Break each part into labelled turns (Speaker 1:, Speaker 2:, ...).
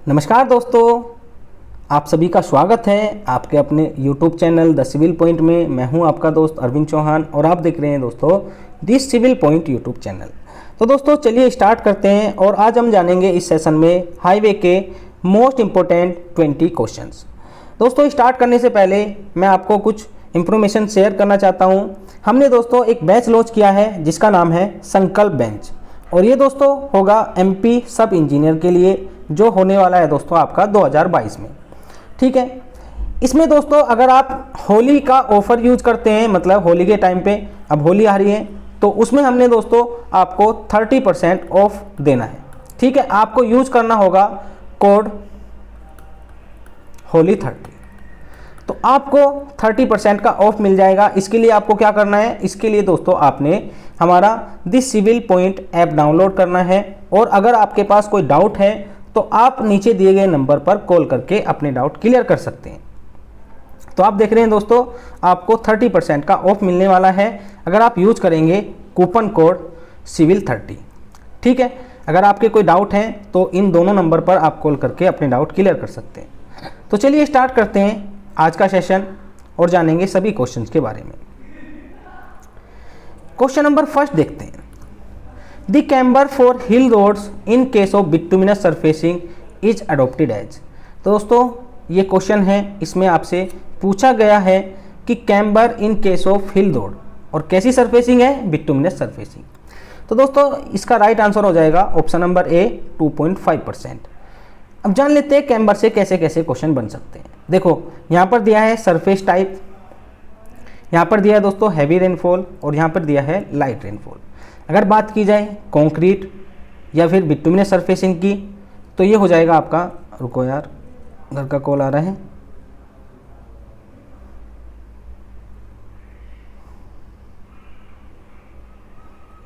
Speaker 1: नमस्कार दोस्तों, आप सभी का स्वागत है आपके अपने YouTube channel the civil point में। मैं हूं आपका दोस्त अरविंद चौहान और आप देख रहे हैं दोस्तों this civil point YouTube channel. तो दोस्तों चलिए स्टार्ट करते हैं और आज हम जानेंगे इस सेशन में हाईवे के मोस्ट इम्पोर्टेंट 20 क्वेश्चंस। दोस्तों स्टार्ट करने से पहले मैं आपको कुछ इन्फॉर्मेशन शेयर करना चाहता हूँ। हमने दोस्तों एक बैच लॉन्च किया है जिसका नाम है संकल्प बेंच और ये दोस्तों होगा MP सब इंजीनियर के लिए जो होने वाला है दोस्तों आपका 2022 में। ठीक है, इसमें दोस्तों अगर आप होली का ऑफर यूज करते हैं, मतलब होली के टाइम पे अब होली आ रही है तो उसमें हमने दोस्तों आपको 30% ऑफ देना है। ठीक है, आपको यूज करना होगा कोड होली 30, तो आपको 30% का ऑफ मिल जाएगा। इसके लिए आपको क्या करना है, इसके लिए दोस्तों आपने हमारा this civil point app download करना है और अगर आपके पास कोई डाउट है तो आप नीचे दिए गए नंबर पर कॉल करके अपने डाउट क्लियर कर सकते हैं। तो आप देख रहे हैं दोस्तों आपको 30% का ऑफ मिलने वाला है अगर आप यूज करेंगे कूपन कोड सिविल 30। ठीक है, अगर आपके कोई डाउट हैं तो इन दोनों नंबर पर आप कॉल करके अपने डाउट क्लियर कर सकते हैं। तो चलिए स्टार्ट करते हैं आज का सेशन और जानेंगे सभी क्वेश्चंस के बारे में। क्वेश्चन नंबर फर्स्ट देखते हैं। The camber for hill roads in case of bituminous surfacing is adopted as. तो दोस्तों ये क्वेश्चन है, इसमें आपसे पूछा गया है कि camber in case of hill road और कैसी सरफेसिंग है, बिटुमिनस सरफेसिंग। तो दोस्तों इसका राइट आंसर हो जाएगा ऑप्शन नंबर ए 2.5%। अब जान लेते हैं कैम्बर से कैसे कैसे क्वेश्चन बन सकते हैं। देखो यहाँ पर दिया है सरफेस टाइप, यहाँ पर दिया है दोस्तों हैवी रेनफॉल और यहाँ पर दिया है लाइट रेनफॉल। अगर बात की जाए कंक्रीट या फिर बिटुमिनस सरफेसिंग की तो ये हो जाएगा आपका, रुको यार घर का कॉल आ रहा है,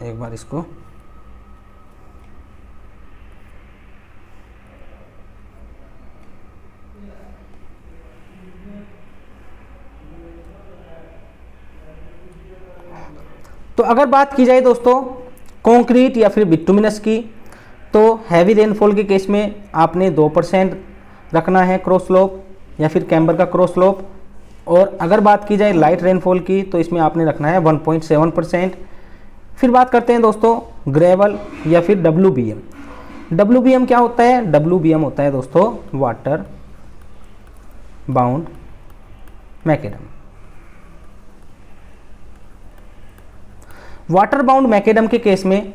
Speaker 1: एक बार इसको तो अगर बात की जाए दोस्तों कंक्रीट या फिर बिटुमिनस की तो हैवी रेनफॉल के केस में आपने 2% रखना है क्रॉस स्लोप या फिर कैम्बर का क्रॉस स्लोप। और अगर बात की जाए लाइट रेनफॉल की तो इसमें आपने रखना है 1.7%। फिर बात करते हैं दोस्तों ग्रेवल या फिर WBM। WBM क्या होता है, WBM होता है दोस्तों water bound macadam. Water bound macadam के केस में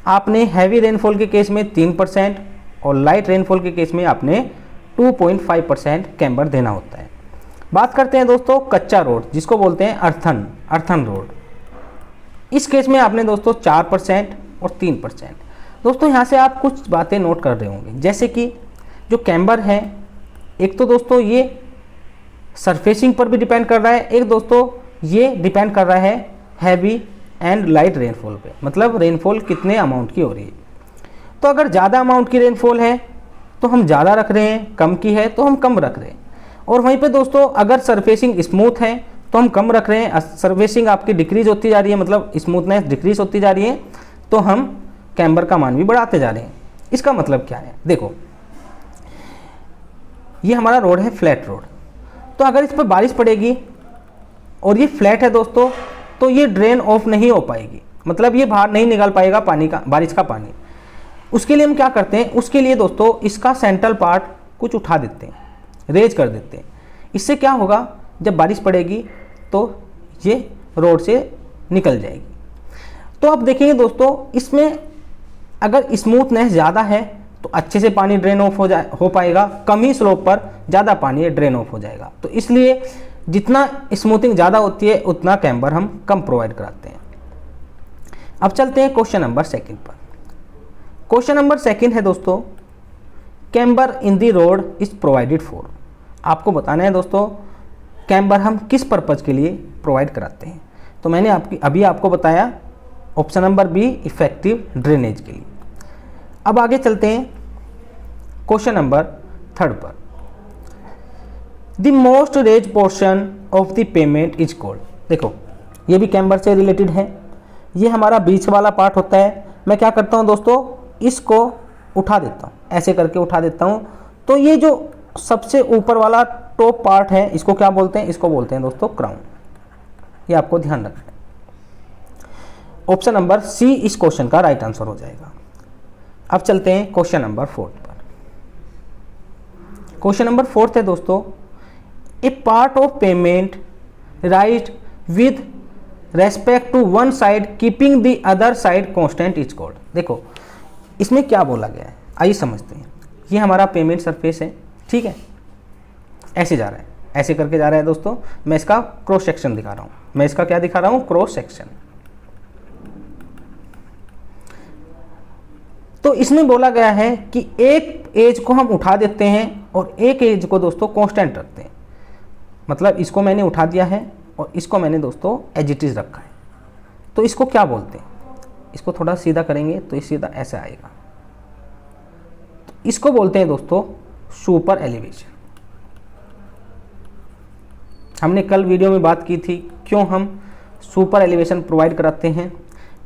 Speaker 1: आपने हैवी रेनफॉल के केस में 3% और लाइट रेनफॉल के केस में आपने 2.5% कैम्बर देना होता है। बात करते हैं दोस्तों कच्चा रोड जिसको बोलते हैं अर्थन रोड। इस केस में आपने दोस्तों 4% और 3%। दोस्तों यहाँ से आप कुछ बातें नोट कर रहे होंगे, जैसे कि जो कैम्बर है एक तो दोस्तों ये सरफेसिंग पर भी डिपेंड कर रहा है, एक दोस्तों ये डिपेंड कर रहा है हैवी एंड लाइट रेनफॉल पे, मतलब रेनफॉल कितने अमाउंट की हो रही है। तो अगर ज़्यादा अमाउंट की रेनफॉल है तो हम ज़्यादा रख रहे हैं, कम की है तो हम कम रख रहे हैं। और वहीं पे दोस्तों अगर सरफेसिंग स्मूथ है तो हम कम रख रहे हैं, सरफेसिंग आपकी डिक्रीज होती जा रही है, मतलब स्मूथनेस डिक्रीज होती जा रही है तो हम कैम्बर का मान भी बढ़ाते जा रहे हैं। इसका मतलब क्या है, देखो ये हमारा रोड है फ्लैट रोड, तो अगर इस पर बारिश पड़ेगी और ये फ्लैट है दोस्तों तो ये ड्रेन ऑफ नहीं हो पाएगी, मतलब ये बाहर नहीं निकल पाएगा पानी का, बारिश का पानी। उसके लिए हम क्या करते हैं, उसके लिए दोस्तों इसका सेंट्रल पार्ट कुछ उठा देते हैं, रेज कर देते हैं। इससे क्या होगा, जब बारिश पड़ेगी तो ये रोड से निकल जाएगी। तो अब देखेंगे दोस्तों इसमें अगर स्मूथनेस ज़्यादा है तो अच्छे से पानी ड्रेन ऑफ हो पाएगा, कम ही स्लोप पर ज़्यादा पानी ड्रेन ऑफ हो जाएगा। तो इसलिए जितना स्मूथिंग ज़्यादा होती है उतना कैम्बर हम कम प्रोवाइड कराते हैं। अब चलते हैं क्वेश्चन नंबर सेकंड पर। क्वेश्चन नंबर सेकंड है दोस्तों camber in the road is provided for. आपको बताना है दोस्तों कैम्बर हम किस पर्पज़ के लिए प्रोवाइड कराते हैं। तो मैंने अभी आपको बताया option number B effective drainage के लिए। अब आगे चलते हैं क्वेश्चन नंबर थर्ड पर। The most raised portion of the pavement is called. देखो ये भी कैम्बर से रिलेटेड है, ये हमारा बीच वाला पार्ट होता है। मैं क्या करता हूँ दोस्तों, इसको उठा देता हूँ, ऐसे करके उठा देता हूँ तो ये जो सबसे ऊपर वाला टॉप पार्ट है इसको क्या बोलते हैं, इसको बोलते हैं दोस्तों क्राउन। ये आपको ध्यान रखना है। ऑप्शन नंबर सी इस क्वेश्चन का राइट आंसर हो जाएगा। अब चलते हैं क्वेश्चन नंबर 4 पर। क्वेश्चन नंबर 4 है दोस्तों, a part of pavement right with respect to one side keeping the other side constant is called. देखो इसमें क्या बोला गया है, आइए समझते हैं। ये हमारा पेमेंट सरफेस है, ठीक है, ऐसे जा रहा है, ऐसे करके जा रहा है दोस्तों। मैं इसका क्रॉस सेक्शन दिखा रहा हूँ, मैं इसका क्या दिखा रहा हूँ, क्रॉस सेक्शन। तो इसमें बोला गया है कि एक एज को हम उठा देते हैं और एक एज को दोस्तों कांस्टेंट रखते हैं। मतलब इसको मैंने उठा दिया है और इसको मैंने दोस्तों एज इट इज रखा है। तो इसको क्या बोलते हैं, इसको थोड़ा सीधा करेंगे तो ये सीधा ऐसे आएगा। तो इसको बोलते हैं दोस्तों सुपर एलिवेशन। हमने कल वीडियो में बात की थी क्यों हम सुपर एलिवेशन प्रोवाइड कराते हैं।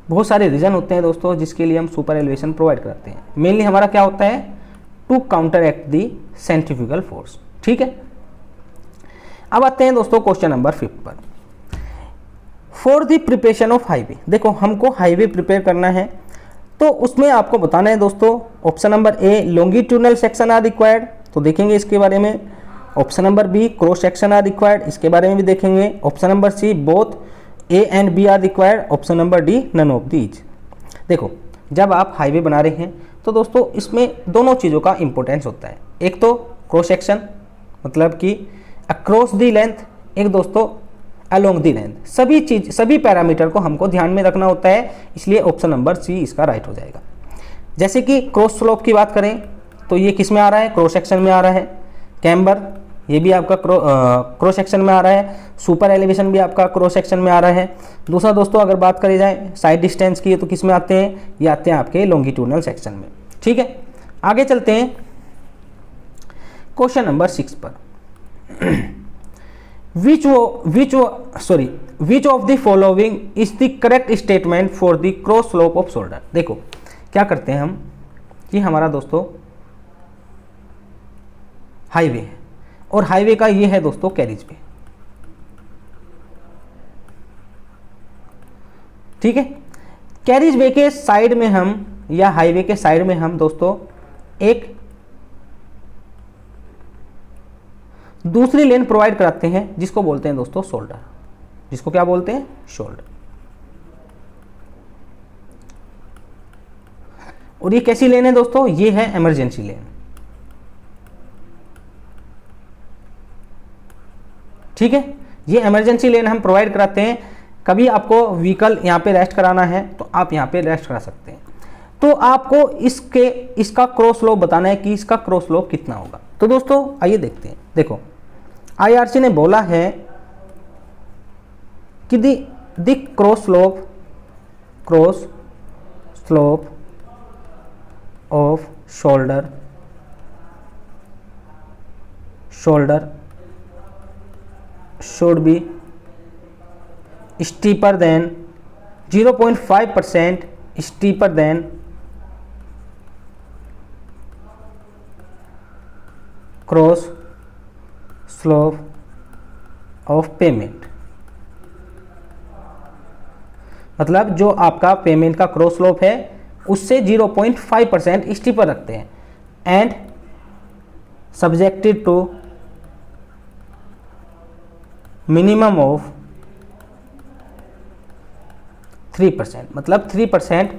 Speaker 1: बहुत सारे रीज़न होते हैं दोस्तों जिसके लिए हम सुपर एलिवेशन प्रोवाइड करते हैं। मेनली हमारा क्या होता है, to counteract the centrifugal force, ठीक है। अब आते हैं दोस्तों क्वेश्चन नंबर 5 पर। For the preparation of highway, देखो हमको हाईवे प्रिपेयर करना है तो उसमें आपको बताना है दोस्तों, option number A longitudinal section are required, तो देखेंगे इसके बारे में। Option number B cross section are required, इसके बारे में भी देखेंगे। Option number C both A and B are required, option number D none of these. देखो जब आप हाईवे बना रहे हैं तो दोस्तों इसमें दोनों चीज़ों का इंपॉर्टेंस होता है। एक तो क्रॉस सेक्शन मतलब कि अक्रॉस दी लेंथ, एक दोस्तों अलोंग दी लेंथ। सभी पैरामीटर को हमको ध्यान में रखना होता है, इसलिए ऑप्शन नंबर सी इसका राइट हो जाएगा। जैसे कि क्रॉस स्लोप की बात करें तो ये किस में आ रहा है, क्रॉस सेक्शन में आ रहा है। कैम्बर ये भी आपका क्रॉस सेक्शन में आ रहा है। सुपर एलिवेशन भी आपका क्रॉस सेक्शन में आ रहा है। दूसरा दोस्तों अगर बात करी जाए साइड डिस्टेंस की तो किस में आते हैं, ये आते हैं आपके लॉन्गिट्यूडनल सेक्शन में, ठीक है। आगे चलते हैं क्वेश्चन नंबर 6 पर। which of the following is the correct statement for the cross slope of shoulder। देखो क्या करते हैं हम, ये हमारा दोस्तों हाईवे है और हाईवे का ये है दोस्तों कैरिज वे, ठीक है। कैरिज वे के साइड में हम या हाईवे के साइड में हम दोस्तों एक दूसरी लेन प्रोवाइड कराते हैं जिसको बोलते हैं दोस्तों शोल्डर, जिसको क्या बोलते हैं, शोल्डर। और ये कैसी लेन है दोस्तों, ये है इमरजेंसी लेन, ठीक है। ये इमरजेंसी लेन हम प्रोवाइड कराते हैं। कभी आपको व्हीकल यहाँ पे रेस्ट कराना है तो आप यहाँ पे रेस्ट करा सकते हैं। तो आपको इसका क्रॉस स्लोप बताना है कि इसका क्रॉस स्लोप कितना होगा। तो दोस्तों आइए देखते हैं। देखो आईआरसी ने बोला है कि the cross slope off shoulder should be steeper than 0.5% steeper than cross slope of payment। मतलब जो आपका पेमेंट का क्रॉस स्लोप है उससे 0.5% स्टीपर रखते हैं and subjected to minimum of 3%। मतलब 3%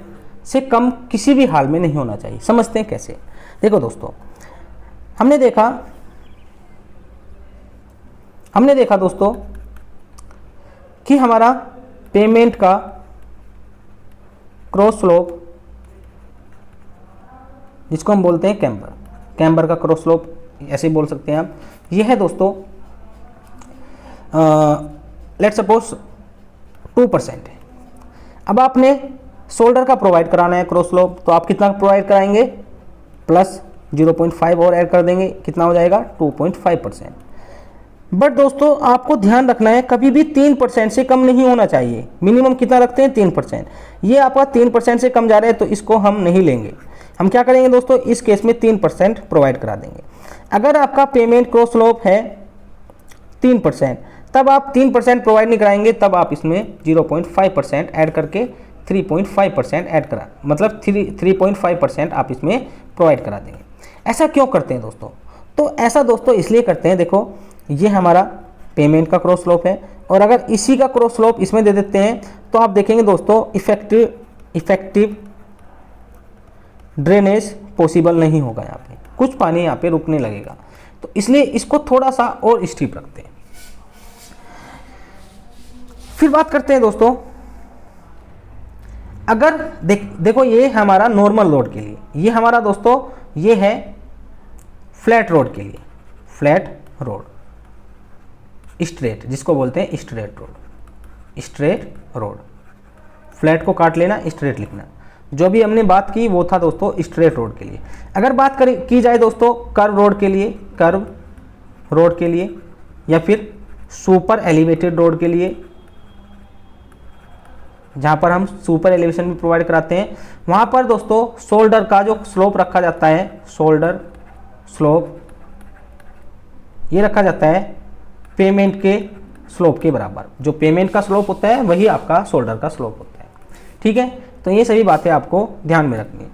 Speaker 1: से कम किसी भी हाल में नहीं होना चाहिए। समझते हैं कैसे, देखो दोस्तों हमने देखा दोस्तों कि हमारा पेमेंट का क्रॉस स्लोप जिसको हम बोलते हैं कैम्बर का क्रॉस स्लोप ऐसे बोल सकते हैं आप। यह है दोस्तों लेट्स सपोज 2% है। अब आपने शोल्डर का प्रोवाइड कराना है क्रॉस स्लोप, तो आप कितना प्रोवाइड कराएंगे, प्लस 0.5 और ऐड कर देंगे, कितना हो जाएगा 2.5%। बट दोस्तों आपको ध्यान रखना है कभी भी 3% से कम नहीं होना चाहिए। मिनिमम कितना रखते हैं 3%। ये आपका 3% से कम जा रहा है तो इसको हम नहीं लेंगे। हम क्या करेंगे दोस्तों, इस केस में 3% प्रोवाइड करा देंगे। अगर आपका पेमेंट क्रॉस स्लोप है 3%, तब आप 3% प्रोवाइड नहीं कराएंगे, तब आप इसमें 0.5% ऐड करके 3.5% ऐड करा, मतलब 3.5% आप इसमें प्रोवाइड करा देंगे। ऐसा क्यों करते हैं दोस्तों? तो ऐसा दोस्तों इसलिए करते हैं, देखो ये हमारा पेमेंट का क्रॉस स्लोप है, और अगर इसी का क्रॉस स्लोप इसमें दे देते हैं तो आप देखेंगे दोस्तों इफेक्टिव ड्रेनेज पॉसिबल नहीं होगा, यहाँ पे कुछ पानी यहाँ पे रुकने लगेगा। तो इसलिए इसको थोड़ा सा और स्टीप रखते हैं। फिर बात करते हैं दोस्तों, अगर देखो ये हमारा नॉर्मल रोड के लिए, ये हमारा दोस्तों ये है फ्लैट रोड के लिए, फ्लैट रोड, स्ट्रेट जिसको बोलते हैं स्ट्रेट रोड, फ्लैट को काट लेना, स्ट्रेट लिखना। जो भी हमने बात की वो था दोस्तों स्ट्रेट रोड के लिए। अगर बात की जाए दोस्तों कर्व रोड के लिए या फिर सुपर एलिवेटेड रोड के लिए, जहाँ पर हम सुपर एलिवेशन भी प्रोवाइड कराते हैं, वहाँ पर दोस्तों शोल्डर का जो स्लोप रखा जाता है, शोल्डर स्लोप ये रखा जाता है पेमेंट के स्लोप के बराबर। जो पेमेंट का स्लोप होता है वही आपका शोल्डर का स्लोप होता है। ठीक है, तो ये सभी बातें आपको ध्यान में रखनी है।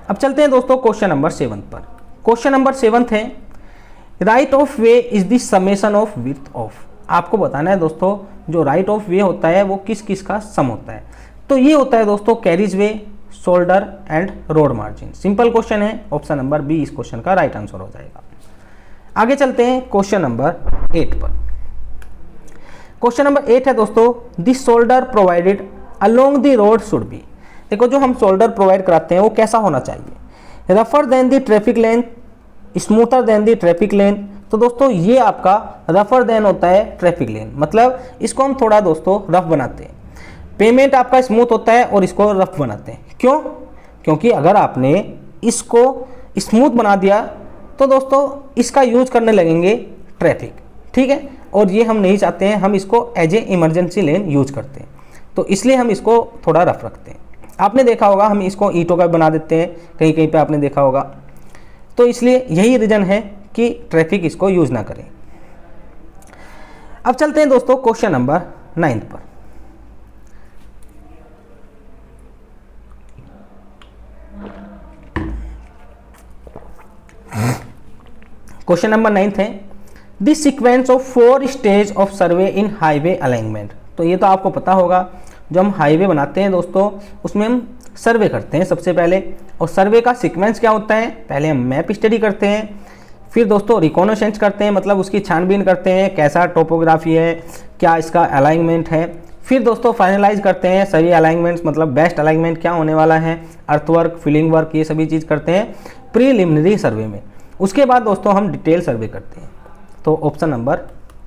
Speaker 1: अब चलते हैं दोस्तों क्वेश्चन नंबर 7 पर। क्वेश्चन नंबर 7 है right of way is the summation of width of. आपको बताना है दोस्तों जो राइट ऑफ वे होता है वो किस किस का सम होता है। तो ये होता है दोस्तों carriage way, shoulder and road margin. Simple question है, ऑप्शन नंबर बी इस क्वेश्चन का राइट आंसर हो जाएगा। आगे चलते हैं क्वेश्चन नंबर 8 पर। क्वेश्चन नंबर 8 है दोस्तों this shoulder provided along the road should be. देखो जो हम शोल्डर प्रोवाइड कराते हैं वो कैसा होना चाहिए, रफर than the traffic length, smoother than the traffic length. तो दोस्तों ये आपका रफर देन होता है ट्रैफिक लेन, मतलब इसको हम थोड़ा दोस्तों रफ बनाते हैं। पेमेंट आपका स्मूथ होता है और इसको रफ बनाते हैं। क्यों? क्योंकि अगर आपने इसको स्मूथ बना दिया तो दोस्तों इसका यूज करने लगेंगे ट्रैफिक। ठीक है, और ये हम नहीं चाहते हैं, हम इसको as a emergency lane use करते हैं, तो इसलिए हम इसको थोड़ा रफ रखते हैं। आपने देखा होगा हम इसको ईंटों का बना देते हैं, कहीं कहीं पे आपने देखा होगा। तो इसलिए यही रीज़न है कि ट्रैफिक इसको यूज ना करें। अब चलते हैं दोस्तों क्वेश्चन नंबर 9 पर। क्वेश्चन नंबर 9 है this sequence of 4 stage of survey in highway alignment. तो ये तो आपको पता होगा, जो हम हाईवे बनाते हैं दोस्तों उसमें हम सर्वे करते हैं सबसे पहले, और सर्वे का सीक्वेंस क्या होता है, पहले हम मैप स्टडी करते हैं, फिर दोस्तों रिकॉनेसेंस करते हैं, मतलब उसकी छानबीन करते हैं कैसा टोपोग्राफी है, क्या इसका अलाइनमेंट है, फिर दोस्तों फाइनलाइज करते हैं सभी अलाइनमेंट्स, मतलब बेस्ट अलाइनमेंट क्या होने वाला है, अर्थवर्क, फिलिंग वर्क, ये सभी चीज़ करते हैं प्रीलिमिनरी सर्वे में। उसके बाद दोस्तों हम डिटेल सर्वे करते हैं। तो ऑप्शन नंबर,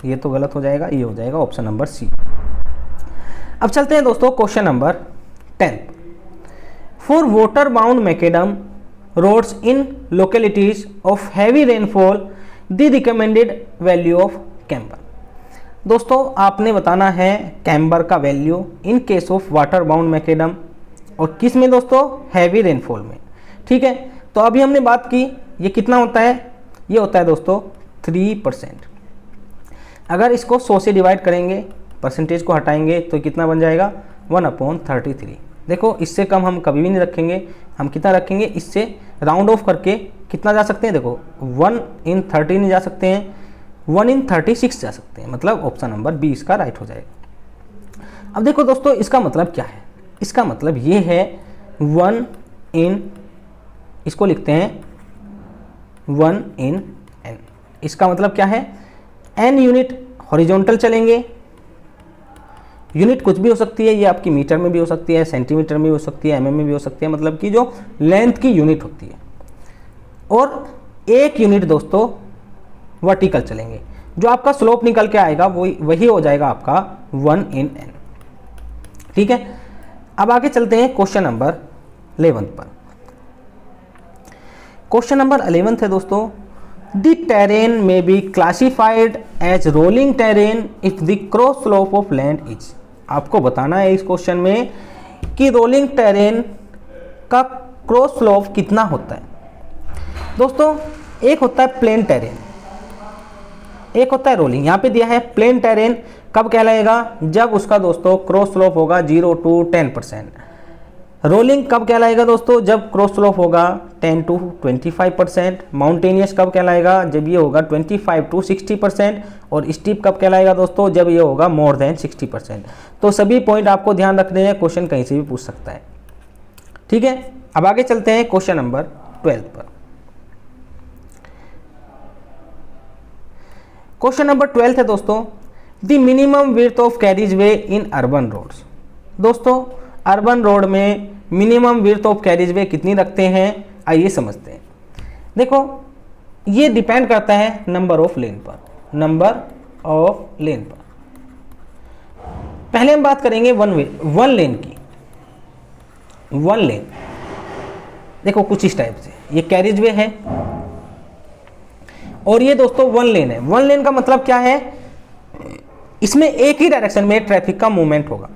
Speaker 1: ये तो गलत हो जाएगा, ये हो जाएगा ऑप्शन नंबर सी। अब चलते हैं दोस्तों question number 10। For water bound macadam roads in localities of heavy rainfall the recommended value of camber. दोस्तों आपने बताना है कैम्बर का value in case of water bound macadam, और किस में दोस्तों, हैवी रेनफॉल में। ठीक है, तो अभी हमने बात की ये कितना होता है, ये होता है दोस्तों 3%। अगर इसको 100 से डिवाइड करेंगे, परसेंटेज को हटाएंगे तो कितना बन जाएगा 1/33। देखो इससे कम हम कभी भी नहीं रखेंगे, हम कितना रखेंगे, इससे राउंड ऑफ करके कितना जा सकते हैं, देखो 1/30 नहीं जा सकते हैं, 1/36 जा सकते हैं, मतलब ऑप्शन नंबर बी इसका राइट हो जाएगा। अब देखो दोस्तों इसका मतलब क्या है, इसका मतलब ये है 1/n, इसको लिखते हैं 1/n। इसका मतलब क्या है, n यूनिट हॉरिजॉन्टल चलेंगे, यूनिट कुछ भी हो सकती है, ये आपकी मीटर में भी हो सकती है, सेंटीमीटर में भी हो सकती है, mm में भी हो सकती है, मतलब कि जो लेंथ की यूनिट होती है, और 1 यूनिट दोस्तों वर्टिकल चलेंगे। जो आपका स्लोप निकल के आएगा वही हो जाएगा आपका 1/n। ठीक है, अब आगे चलते हैं क्वेश्चन नंबर 11 पर। क्वेश्चन नंबर 11 है दोस्तों the terrain may be classified as rolling terrain if the cross slope of land is. आपको बताना है इस क्वेश्चन में कि रोलिंग टेरेन का क्रॉस स्लोप कितना होता है। दोस्तों एक होता है प्लेन टेरेन, एक होता है रोलिंग। यहाँ पे दिया है प्लेन टेरेन कब कहलाएगा, जब उसका दोस्तों क्रॉस स्लोप होगा 0 to 10%। रोलिंग कब कहलाएगा दोस्तों, जब क्रॉस स्लोप होगा 10 to 25%। माउंटेनियस कब कहलाएगा, जब ये होगा 25 to 60%। और स्टीप कब कहलाएगा दोस्तों, जब ये होगा मोर देन 60%। तो सभी पॉइंट आपको ध्यान रखने हैं, क्वेश्चन कहीं से भी पूछ सकता है। ठीक है, अब आगे चलते हैं क्वेश्चन नंबर 12 पर। क्वेश्चन नंबर 12 है दोस्तों, the minimum width of carriageway in urban roads. दोस्तों अर्बन रोड में minimum width of carriageway कितनी रखते हैं, आइए समझते हैं। देखो ये डिपेंड करता है नंबर ऑफ लेन पर, नंबर ऑफ लेन पर। पहले हम बात करेंगे वन लेन की। वन लेन देखो कुछ इस टाइप से, ये कैरिज वे है और ये दोस्तों वन लेन है। वन लेन का मतलब क्या है, इसमें एक ही डायरेक्शन में ट्रैफिक का मूवमेंट होगा,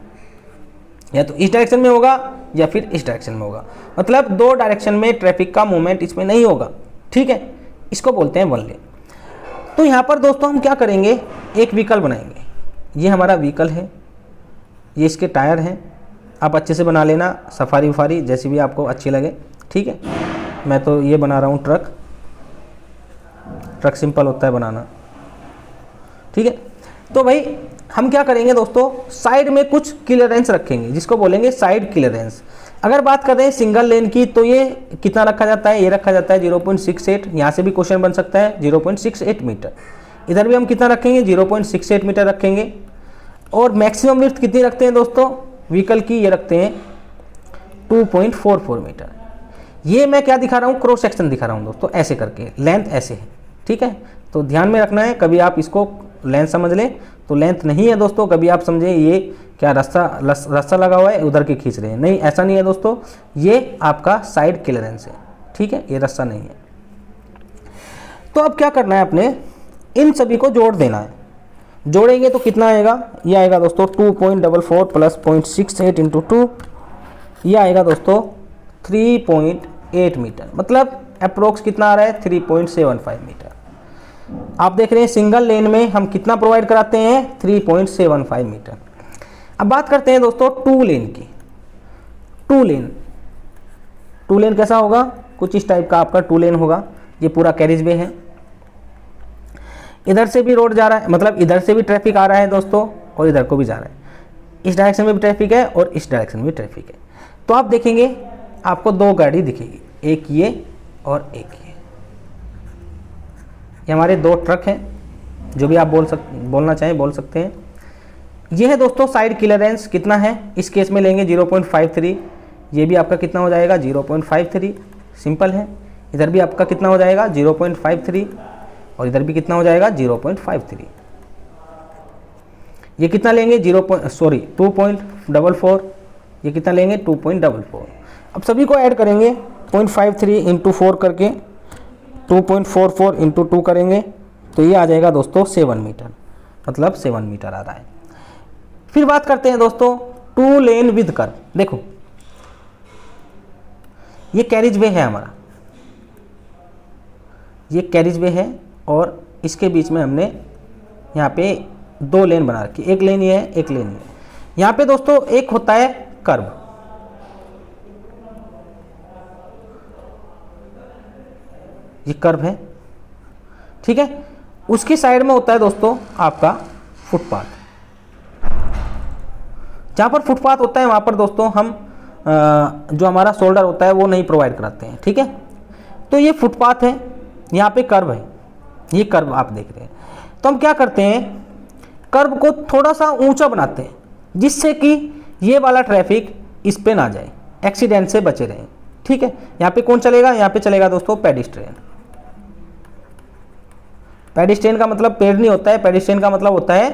Speaker 1: या तो इस डायरेक्शन में होगा या फिर इस डायरेक्शन में होगा। मतलब दो डायरेक्शन में ट्रैफिक का मूवमेंट इसमें नहीं होगा। ठीक है, इसको बोलते हैं वन लेन। तो यहाँ पर दोस्तों हम क्या करेंगे, एक व्हीकल बनाएंगे। ये हमारा व्हीकल है, ये इसके टायर हैं। आप अच्छे से बना लेना, सफारी वफारी जैसी भी आपको अच्छी लगे। ठीक है, मैं तो ये बना रहा हूँ ट्रक सिंपल होता है बनाना। ठीक है, तो भाई हम क्या करेंगे दोस्तों, साइड में कुछ क्लियरेंस रखेंगे जिसको बोलेंगे साइड क्लियरेंस। अगर बात करें सिंगल लेन की तो ये कितना रखा जाता है, ये रखा जाता है 0.68। यहाँ से भी क्वेश्चन बन सकता है 0.68 मीटर। इधर भी हम कितना रखेंगे, 0.68 मीटर रखेंगे। और मैक्सिमम विड्थ कितनी रखते हैं दोस्तों व्हीकल की, ये रखते हैं 2.44 मीटर। ये मैं क्या दिखा रहा हूँ, क्रॉस सेक्शन दिखा रहा हूँ दोस्तों, ऐसे करके लेंथ ऐसे है। ठीक है, तो ध्यान में रखना है, कभी आप इसको लेंथ समझ लें तो लेंथ नहीं है दोस्तों, कभी आप समझे ये क्या रास्ता लगा हुआ है उधर के खींच रहे हैं, नहीं ऐसा नहीं है दोस्तों, ये आपका साइड क्लियरेंस है। ठीक है, ये रास्ता नहीं है। तो अब क्या करना है, अपने इन सभी को जोड़ देना है। जोड़ेंगे तो कितना आएगा, ये आएगा दोस्तों 2.44 प्लस 0.68 इंटू 2, ये आएगा दोस्तों 3.8 मीटर। मतलब अप्रोक्स कितना आ रहा है, 3.75 मीटर। आप देख रहे हैं सिंगल लेन में हम कितना प्रोवाइड कराते हैं, 3.75 मीटर। अब बात करते हैं दोस्तों टू लेन की। टू लेन कैसा होगा, कुछ इस टाइप का आपका टू लेन होगा। ये पूरा कैरिज वे है, इधर से भी रोड जा रहा है, मतलब इधर से भी ट्रैफिक आ रहा है दोस्तों और इधर को भी जा रहा है। इस डायरेक्शन में भी ट्रैफिक है और इस डायरेक्शन में भी ट्रैफिक है। तो आप देखेंगे आपको दो गाड़ी दिखेगी, एक ये और एक ये हमारे दो ट्रक हैं, जो भी आप बोलना चाहें बोल सकते हैं। ये है दोस्तों साइड क्लियरेंस कितना है, इस केस में लेंगे 0.53। ये भी आपका कितना हो जाएगा 0.53, सिंपल है। इधर भी आपका कितना हो जाएगा 0.53 और इधर भी कितना हो जाएगा 0.53। ये कितना लेंगे 2.44। ये कितना लेंगे 2.44। अब सभी को ऐड करेंगे 0.53 इंटू 4 करके 2.44 इंटू 2 करेंगे तो ये आ जाएगा दोस्तों 7 मीटर, मतलब 7 मीटर आ रहा है। फिर बात करते हैं दोस्तों टू लेन विद कर्व। देखो ये कैरिज वे है हमारा, ये कैरिज वे है और इसके बीच में हमने यहाँ पे दो लेन बना रखी, एक लेन ये है एक लेन ये। यहाँ पे दोस्तों एक होता है कर्व, ये कर्व है। ठीक है, उसकी साइड में होता है दोस्तों आपका फुटपाथ। जहाँ पर फुटपाथ होता है वहाँ पर दोस्तों हम जो हमारा शोल्डर होता है वो नहीं प्रोवाइड कराते हैं। ठीक है, तो ये फुटपाथ है, यहाँ पे कर्व है, ये कर्व आप देख रहे हैं। तो हम क्या करते हैं, कर्व को थोड़ा सा ऊंचा बनाते हैं जिससे कि ये वाला ट्रैफिक इस पे ना जाए, एक्सीडेंट से बचे रहें। ठीक है, यहाँ पे कौन चलेगा, यहाँ पे चलेगा दोस्तों पेडिस्ट्रियन। पेडिस्ट्रियन का मतलब पेड़ नहीं होता है, पेडिस्ट्रियन का मतलब होता है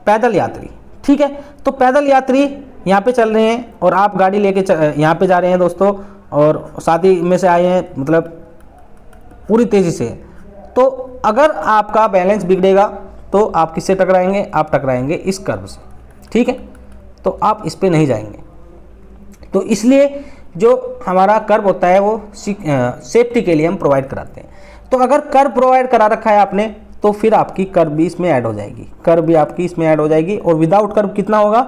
Speaker 1: पैदल यात्री। ठीक है, तो पैदल यात्री यहाँ पे चल रहे हैं और आप गाड़ी लेके यहाँ पे जा रहे हैं दोस्तों, और शादी में से आए हैं, मतलब पूरी तेज़ी से। तो अगर आपका बैलेंस बिगड़ेगा तो आप किससे टकराएंगे, आप टकराएंगे इस कर्व से। ठीक है, तो आप इस पे नहीं जाएंगे। तो इसलिए जो हमारा कर्व होता है वो सेफ्टी के लिए हम प्रोवाइड कराते हैं। तो अगर कर्व प्रोवाइड करा रखा है आपने तो फिर आपकी कर्व भी इसमें ऐड हो जाएगी, कर्व भी आपकी इसमें ऐड हो जाएगी। और विदाउट कर्व कितना होगा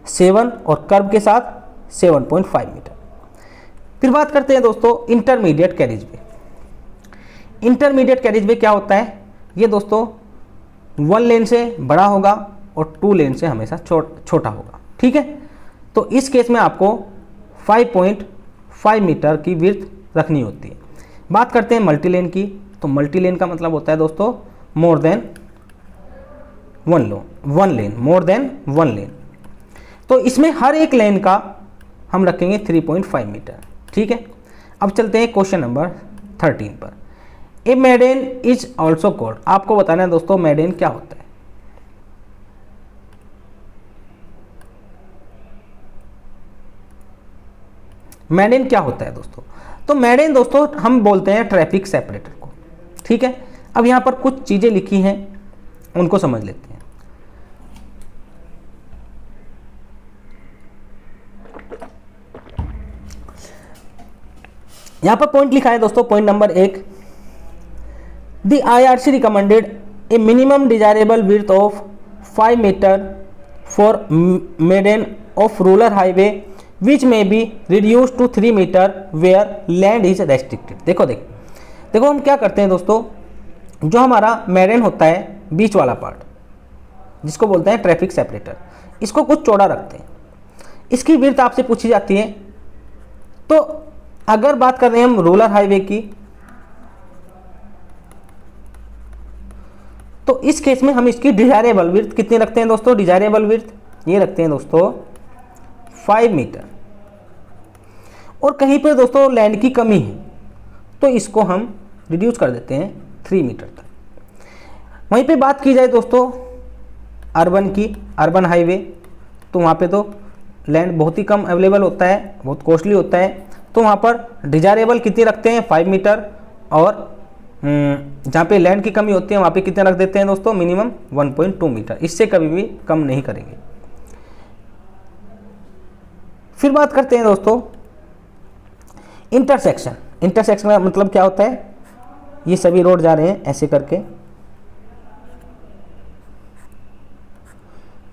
Speaker 1: 7 और कर्व के साथ 7.5 मीटर। फिर बात करते हैं दोस्तों इंटरमीडिएट कैरिज वे। इंटरमीडिएट कैरिज वे क्या होता है, ये दोस्तों 1 लेन से बड़ा होगा और 2 लेन से हमेशा छोटा होगा, ठीक है। तो इस केस में आपको 5.5 मीटर की विड्थ रखनी होती है। बात करते हैं मल्टी लेन की, तो मल्टी लेन का मतलब होता है दोस्तों मोर देन 1 लेन, मोर देन 1 लेन। तो इसमें हर एक लेन का हम रखेंगे 3.5 मीटर, ठीक है। अब चलते हैं क्वेश्चन नंबर 13 पर। ए मेडेन इज ऑल्सो कॉल्ड, आपको बताना है दोस्तों मेडेन क्या होता है। मेडेन क्या होता है दोस्तों, तो मेडेन दोस्तों हम बोलते हैं ट्रैफिक सेपरेटर को, ठीक है। अब यहां पर कुछ चीजें लिखी हैं उनको समझ लेते हैं। यहां पर पॉइंट लिखा है दोस्तों, point number 1, the IRC recommended a minimum desirable width of 5 metre for median of rural highway which may be reduce to 3 metre where land is restricted. देखो हम क्या करते हैं दोस्तों, जो हमारा मेडेन होता है बीच वाला पार्ट जिसको बोलते हैं ट्रैफिक सेपरेटर, इसको कुछ चौड़ा रखते हैं। इसकी विड्थ आपसे पूछी जाती है। तो अगर बात कर रहे हैं हम रूरल हाईवे की, तो इस केस में हम इसकी डिजायरेबल विड्थ कितनी रखते हैं दोस्तों, डिजायरेबल विड्थ ये रखते हैं दोस्तों 5 मीटर। और कहीं पर दोस्तों लैंड की कमी है तो इसको हम रिड्यूस कर देते हैं 3 मीटर तक। वहीं पे बात की जाए दोस्तों अर्बन की, अर्बन हाईवे, तो वहाँ पे तो लैंड बहुत ही कम अवेलेबल होता है, बहुत कॉस्टली होता है। तो वहाँ पर डिजायरेबल कितनी रखते हैं 5 मीटर, और जहाँ पे लैंड की कमी होती है वहाँ पे कितने रख देते हैं दोस्तों, मिनिमम 1.2 मीटर, इससे कभी भी कम नहीं करेंगे। फिर बात करते हैं दोस्तों इंटरसेक्शन। इंटरसेक्शन का मतलब क्या होता है, ये सभी रोड जा रहे हैं ऐसे करके,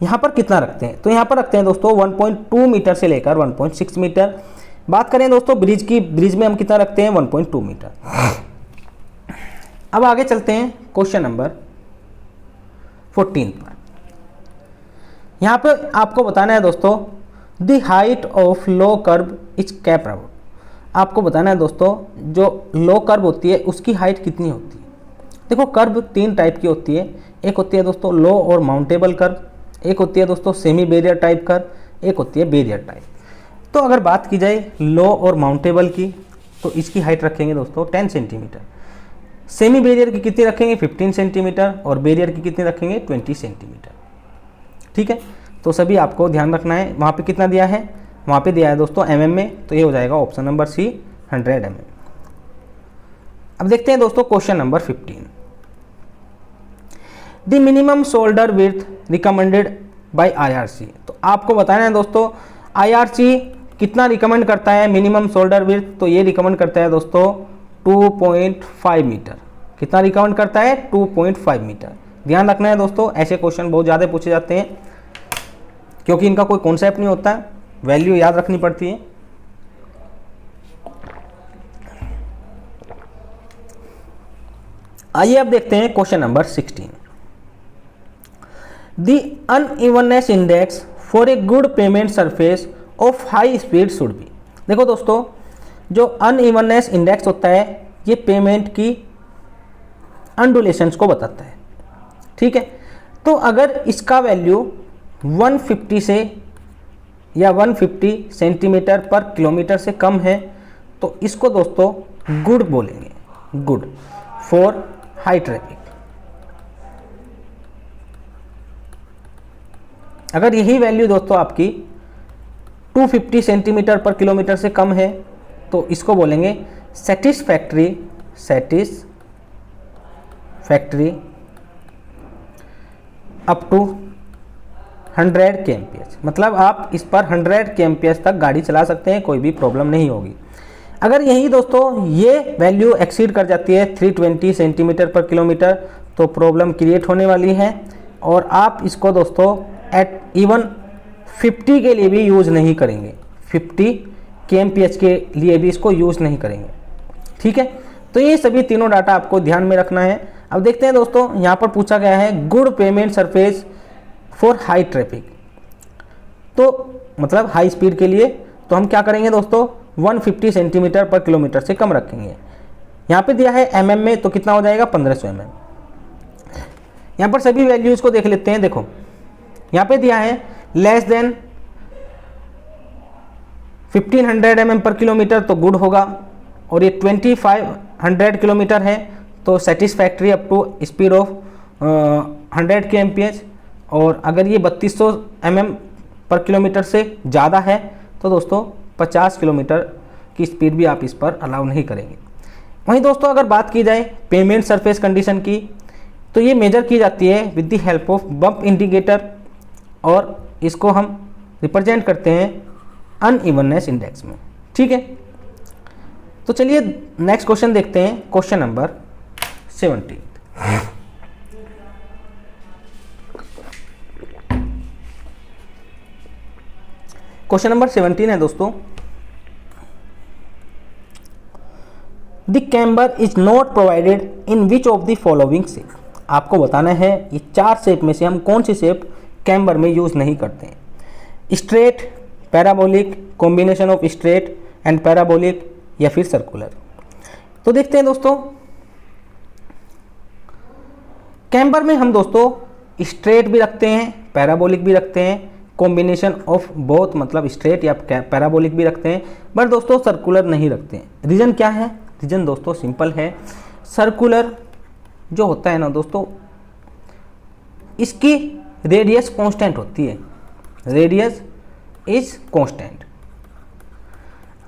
Speaker 1: यहाँ पर कितना रखते हैं, तो यहाँ पर रखते हैं दोस्तों 1.2 मीटर से लेकर 1.6 मीटर। बात करें दोस्तों ब्रिज की, ब्रिज में हम कितना रखते हैं 1.2 मीटर। अब आगे चलते हैं क्वेश्चन नंबर 14 पर। यहाँ पर आपको बताना है दोस्तों the height of low curve is cap round. आपको बताना है दोस्तों जो लो कर्व होती है उसकी हाइट कितनी होती है। देखो कर्व 3 टाइप की होती है, एक होती है दोस्तों लो और माउंटेबल कर्व, एक होती है दोस्तों सेमी बैरियर टाइप कर्व, एक होती है बैरियर टाइप। तो अगर बात की जाए लो और माउंटेबल की, तो इसकी हाइट रखेंगे दोस्तों 10 सेंटीमीटर। सेमी बैरियर की कितनी रखेंगे 15 सेंटीमीटर, और बैरियर की कितनी रखेंगे 20 सेंटीमीटर, ठीक है। तो सभी आपको ध्यान रखना है। वहाँ पे कितना दिया है, वहाँ पे दिया है दोस्तों mm में, तो ये हो जाएगा ऑप्शन नंबर सी 100 mm। अब देखते हैं दोस्तों question number 15, the minimum shoulder width recommended by IRC। तो आपको बताना है दोस्तों IRC कितना रिकमेंड करता है मिनिमम शोल्डर विड्थ, तो ये रिकमेंड करता है दोस्तों 2.5 मीटर। कितना रिकमेंड करता है 2.5 मीटर। ध्यान रखना है दोस्तों, ऐसे क्वेश्चन बहुत ज़्यादा पूछे जाते हैं क्योंकि इनका कोई कॉन्सेप्ट नहीं होता है, वैल्यू याद रखनी पड़ती है। आइए अब देखते हैं question number 16, the unevenness index for a good payment surface of high speed should be. देखो दोस्तों जो अनइवननेस इंडेक्स होता है ये पेमेंट की अनडुलेशंस को बताता है, ठीक है। तो अगर इसका वैल्यू 150 से या 150 सेंटीमीटर पर किलोमीटर से कम है तो इसको दोस्तों गुड बोलेंगे, गुड फॉर हाई ट्रैफिक। अगर यही वैल्यू दोस्तों आपकी 250 सेंटीमीटर पर किलोमीटर से कम है तो इसको बोलेंगे सेटिस्फैक्ट्री अप टू 100 kmph, मतलब आप इस पर 100 kmph तक गाड़ी चला सकते हैं, कोई भी प्रॉब्लम नहीं होगी। अगर यही दोस्तों ये वैल्यू एक्सीड कर जाती है 320 सेंटीमीटर पर किलोमीटर तो प्रॉब्लम क्रिएट होने वाली है, और आप इसको दोस्तों एट इवन 50 के लिए भी यूज़ नहीं करेंगे, 50 kmph के लिए भी इसको यूज़ नहीं करेंगे। ठीक है, तो ये सभी तीनों डाटा आपको ध्यान में रखना है। अब देखते हैं दोस्तों, यहाँ पर पूछा गया है good payment surface for high traffic, तो मतलब हाई स्पीड के लिए तो हम क्या करेंगे दोस्तों, 150 सेंटीमीटर पर किलोमीटर से कम रखेंगे। यहाँ पे दिया है mm में, तो कितना हो जाएगा 1500 mm। यहाँ पर सभी वैल्यूज़ को देख लेते हैं। देखो यहाँ पे दिया है less than 1500 mm per kilometre तो गुड होगा, और ये 2500 किलोमीटर है तो satisfactory up to speed of 100 kmph, और अगर ये 3200 mm पर किलोमीटर से ज़्यादा है तो दोस्तों 50 किलोमीटर की स्पीड भी आप इस पर अलाउ नहीं करेंगे। वहीं दोस्तों अगर बात की जाए पेमेंट सरफेस कंडीशन की, तो ये मेजर की जाती है with the help of bump indicator, और इसको हम रिप्रेजेंट करते हैं अनइवननेस इंडेक्स में। ठीक है, तो चलिए नेक्स्ट क्वेश्चन देखते हैं, क्वेश्चन नंबर 17। क्वेश्चन नंबर 17 है दोस्तों, the camber is not provided in which of the following shape. आपको बताना है ये 4 शेप में से हम कौन सी शेप कैम्बर में यूज नहीं करते हैं, straight, parabolic, combination of straight and parabolic, या फिर सर्कुलर। तो देखते हैं दोस्तों, कैम्बर में हम दोस्तों स्ट्रेट भी रखते हैं, पैराबोलिक भी रखते हैं, कॉम्बिनेशन ऑफ बोथ मतलब स्ट्रेट या पैराबोलिक भी रखते हैं, बट दोस्तों सर्कुलर नहीं रखते हैं। रीज़न क्या है? रीज़न दोस्तों सिंपल है, सर्कुलर जो होता है ना दोस्तों, इसकी रेडियस कांस्टेंट होती है, रेडियस इज कांस्टेंट।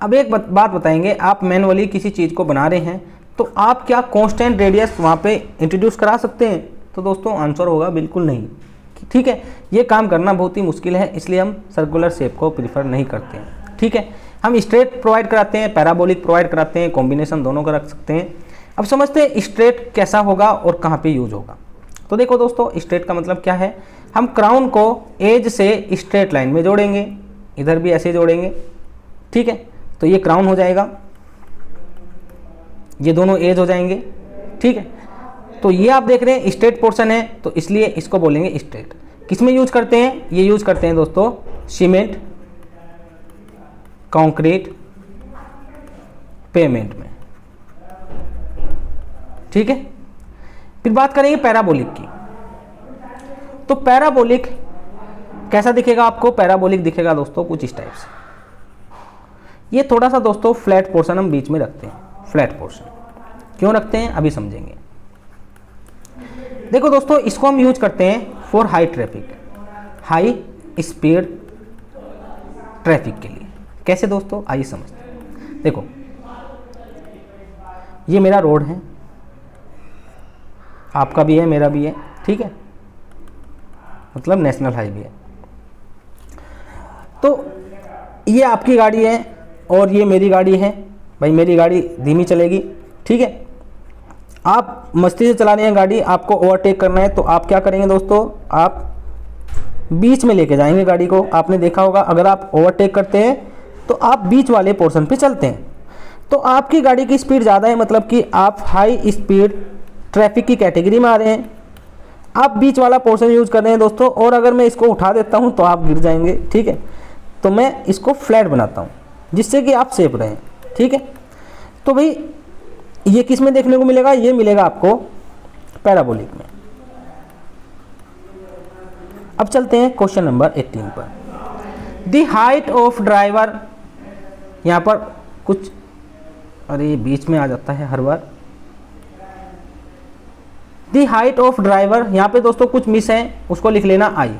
Speaker 1: अब एक बात बताएंगे, आप मैनुअली किसी चीज़ को बना रहे हैं तो आप क्या कांस्टेंट रेडियस वहाँ पे इंट्रोड्यूस करा सकते हैं? तो दोस्तों आंसर होगा बिल्कुल नहीं। ठीक है, ये काम करना बहुत ही मुश्किल है, इसलिए हम सर्कुलर शेप को प्रीफर नहीं करते हैं। ठीक है, हम स्ट्रेट प्रोवाइड कराते हैं, पैराबोलिक प्रोवाइड कराते हैं, कॉम्बिनेशन दोनों का रख सकते हैं। अब समझते हैं स्ट्रेट कैसा होगा और कहाँ पे यूज होगा। तो देखो दोस्तों, स्ट्रेट का मतलब क्या है, हम क्राउन को एज से स्ट्रेट लाइन में जोड़ेंगे, इधर भी ऐसे जोड़ेंगे। ठीक है, तो ये क्राउन हो जाएगा, ये दोनों एज हो जाएंगे। ठीक है, तो ये आप देख रहे हैं स्ट्रेट पोर्शन है, तो इसलिए इसको बोलेंगे स्ट्रेट। किस में यूज करते हैं? ये यूज करते हैं दोस्तों सीमेंट, कंक्रीट, पेमेंट में। ठीक है, फिर बात करेंगे पैराबोलिक की। तो पैराबोलिक कैसा दिखेगा आपको? पैराबोलिक दिखेगा दोस्तों कुछ इस टाइप से। ये थोड़ा सा दोस्तों फ्लैट पोर्शन हम बीच में रखते हैं, फ्लैट पोर्शन क्यों रखते हैं अभी समझेंगे। देखो दोस्तों, इसको हम यूज करते हैं for high traffic, high speed traffic के लिए। कैसे दोस्तों, आइए समझते हैं। देखो ये मेरा रोड है, आपका भी है, मेरा भी है। ठीक है, मतलब नेशनल हाईवे है। तो ये आपकी गाड़ी है और ये मेरी गाड़ी है। भाई मेरी गाड़ी धीमी चलेगी, ठीक है, आप मस्ती से चला रहे हैं गाड़ी, आपको ओवरटेक करना है, तो आप क्या करेंगे दोस्तों, आप बीच में लेके जाएंगे गाड़ी को। आपने देखा होगा अगर आप ओवरटेक करते हैं तो आप बीच वाले पोर्शन पे चलते हैं, तो आपकी गाड़ी की स्पीड ज़्यादा है, मतलब कि आप हाई स्पीड ट्रैफिक की कैटेगरी में आ रहे हैं, आप बीच वाला पोर्शन यूज़ कर रहे हैं दोस्तों। और अगर मैं इसको उठा देता हूँ तो आप गिर जाएंगे। ठीक है, तो मैं इसको फ्लैट बनाता हूँ जिससे कि आप सेफ रहें। ठीक है, तो भाई ये किस में देखने को मिलेगा? ये मिलेगा आपको पैराबोलिक में। अब चलते हैं क्वेश्चन नंबर 18 पर। द हाइट ऑफ ड्राइवर, यहाँ पर कुछ, अरे ये बीच में आ जाता है हर बार। द हाइट ऑफ ड्राइवर, यहाँ पे दोस्तों कुछ मिस है, उसको लिख लेना आई।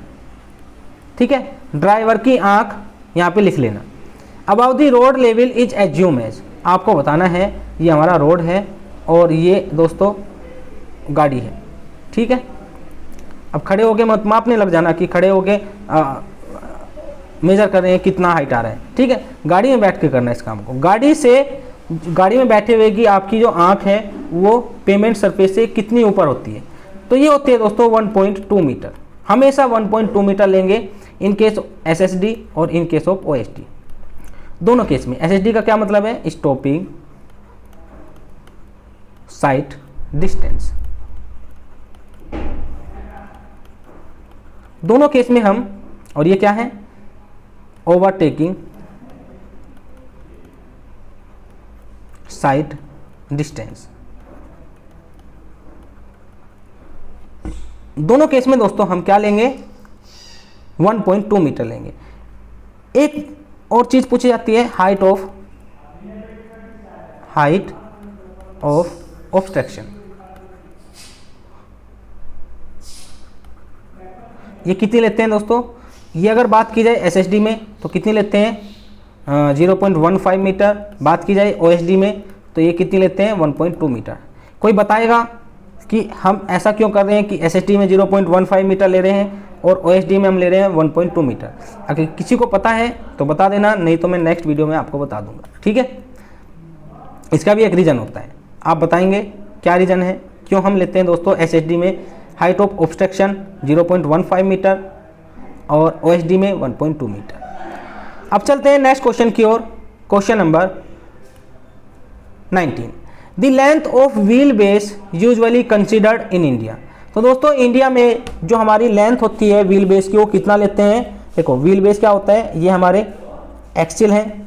Speaker 1: ठीक है, ड्राइवर की आंख यहाँ पे लिख लेना। About the road level is assume as, आपको बताना है ये हमारा रोड है और ये दोस्तों गाड़ी है। ठीक है, अब खड़े होके मत मापने लग जाना कि खड़े होके मेजर कर रहे हैं कितना हाइट आ रहा है, ठीक है। गाड़ी में बैठ के करना है इस काम को। गाड़ी में बैठे हुए की आपकी जो आँख है वो पेमेंट सरफेस से कितनी ऊपर होती है, तो ये होती है दोस्तों 1.2 मीटर। हमेशा 1.2 मीटर लेंगे इन केस SSD और इन केस ऑफ OSD, दोनों केस में। SSD का क्या मतलब है, स्टॉपिंग साइट डिस्टेंस। दोनों केस में हम, और ये क्या है, ओवरटेकिंग साइट डिस्टेंस। दोनों केस में दोस्तों हम क्या लेंगे, 1.2 मीटर लेंगे। एक और चीज पूछी जाती है, हाइट ऑफ ऑब्स्ट्रक्शन। ये कितनी लेते हैं दोस्तों, ये अगर बात की जाए SSD में तो कितनी लेते हैं 0.15 मीटर, बात की जाए OSD में तो ये कितनी लेते हैं 1.2 मीटर। कोई बताएगा कि हम ऐसा क्यों कर रहे हैं कि SSD में 0.15 मीटर ले रहे हैं और OSD में हम ले रहे हैं 1.2 मीटर। अगर किसी को पता है तो बता देना, नहीं तो मैं नेक्स्ट वीडियो में आपको बता दूंगा, ठीक है। इसका भी एक रीज़न होता है, आप बताएंगे क्या रीज़न है, क्यों हम लेते हैं दोस्तों SSD में हाइट ऑफ ऑब्स्ट्रक्शन 0.15 मीटर और OSD में 1.2 मीटर। अब चलते हैं नेक्स्ट क्वेश्चन की ओर। Question number 19, the length of wheel base usually considered in India. तो दोस्तों इंडिया में जो हमारी लेंथ होती है व्हील बेस की वो कितना लेते हैं। देखो व्हील बेस क्या होता है, ये हमारे एक्सिल है,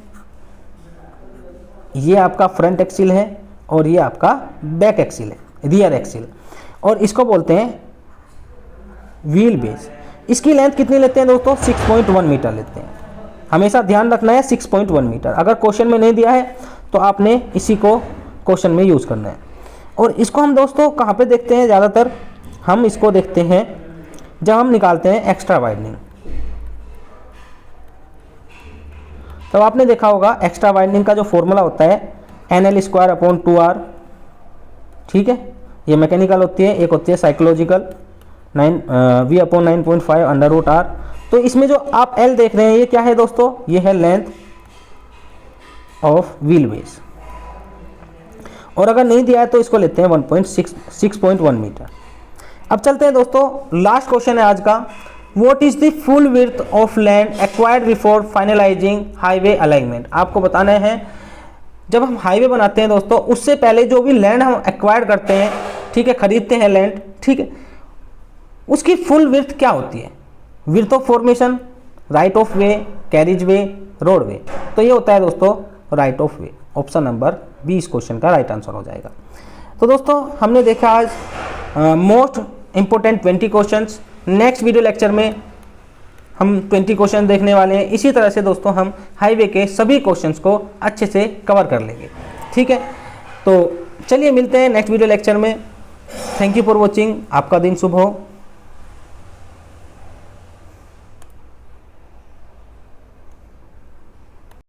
Speaker 1: ये आपका फ्रंट एक्सिल है और ये आपका बैक एक्सिल है, रियर एक्सिल, और इसको बोलते हैं व्हील बेस। इसकी लेंथ कितनी लेते हैं दोस्तों, 6.1 मीटर लेते हैं। हमेशा ध्यान रखना है 6.1 मीटर। अगर क्वेश्चन में नहीं दिया है तो आपने इसी को क्वेश्चन में यूज़ करना है। और इसको हम दोस्तों कहाँ पे देखते हैं, ज़्यादातर हम इसको देखते हैं जब हम निकालते हैं एक्स्ट्रा वाइडनिंग। तब आपने देखा होगा एक्स्ट्रा वाइडनिंग का जो फॉर्मूला होता है NL²/2R, ठीक है। ये मैकेनिकल होती है, एक होती है साइकोलॉजिकल V/9.5 √R। तो इसमें जो आप L देख रहे हैं ये क्या है दोस्तों, ये है लेंथ ऑफ व्हील बेस। और अगर नहीं दिया है तो इसको लेते हैं 6.1 मीटर। अब चलते हैं दोस्तों, लास्ट क्वेश्चन है आज का। What is the full width of land acquired before finalising highway alignment. आपको बताना है जब हम हाईवे बनाते हैं दोस्तों उससे पहले जो भी लैंड हम एक्वायर्ड करते हैं, ठीक है, खरीदते हैं लैंड, ठीक है, उसकी फुल विड्थ क्या होती है। Width of formation, right of way, carriageway, roadway. तो ये होता है दोस्तों right of way. Option number B इस क्वेश्चन का राइट आंसर हो जाएगा। तो दोस्तों हमने देखा आज most important 20 questions. Next video lecture में हम 20 क्वेश्चन देखने वाले हैं। इसी तरह से दोस्तों हम हाईवे के सभी क्वेश्चंस को अच्छे से कवर कर लेंगे, ठीक है। तो चलिए मिलते हैं नेक्स्ट वीडियो लेक्चर में। Thank you for watching. आपका दिन शुभ हो।